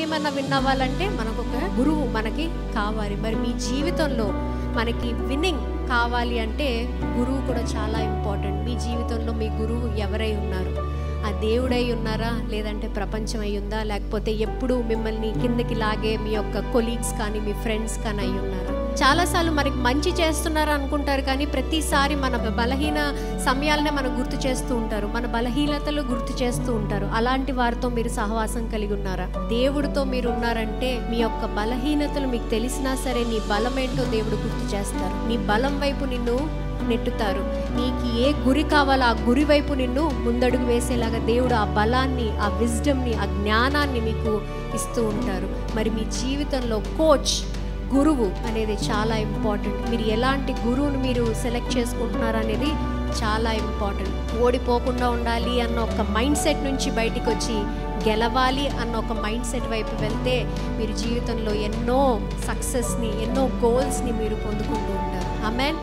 ఏమన్నా విన్ అవ్వాలంటే మనకు ఒక గురువు మనకి కావాలి. మరి మీ జీవితంలో మనకి విన్నింగ్ కావాలి అంటే గురువు కూడా చాలా ఇంపార్టెంట్. మీ జీవితంలో మీ గురువు ఎవరై ఉన్నారు? ఆ దేవుడై ఉన్నారా, లేదంటే ప్రపంచం అయి ఉందా, లేకపోతే ఎప్పుడు మిమ్మల్ని కిందకి లాగే మీ యొక్క కొలీగ్స్ కానీ మీ ఫ్రెండ్స్ కానీ అయి ఉన్నారా? చాలాసార్లు మనకి మంచి చేస్తున్నారు అనుకుంటారు, కానీ ప్రతిసారి మన బలహీన సమయాలనే మనం గుర్తు చేస్తూ ఉంటారు, మన బలహీనతలు గుర్తు చేస్తూ ఉంటారు. అలాంటి వారితో మీరు సహవాసం కలిగి ఉన్నారా? దేవుడితో మీరు ఉన్నారంటే మీ యొక్క బలహీనతలు మీకు తెలిసినా సరే నీ బలం ఏంటో దేవుడు గుర్తు చేస్తారు. నీ బలం వైపు నిన్ను నెట్టుతారు. నీకు ఏ గురి కావాలో ఆ గురి వైపు నిన్ను ముందడుగు వేసేలాగా దేవుడు ఆ బలాన్ని, ఆ విజ్డమ్ని, ఆ జ్ఞానాన్ని మీకు ఇస్తూ ఉంటారు. మరి మీ జీవితంలో కోచ్, గురువు అనేది చాలా ఇంపార్టెంట్. మీరు ఎలాంటి గురువును మీరు సెలెక్ట్ చేసుకుంటున్నారు అనేది చాలా ఇంపార్టెంట్. ఓడిపోకుండా ఉండాలి అన్న ఒక మైండ్ సెట్ నుంచి బయటికి వచ్చి గెలవాలి అన్న ఒక మైండ్ సెట్ వైపు వెళ్తే మీరు జీవితంలో ఎన్నో సక్సెస్ని, ఎన్నో గోల్స్ని మీరు పొందుకుంటూ ఉంటారు. ఆమేన్.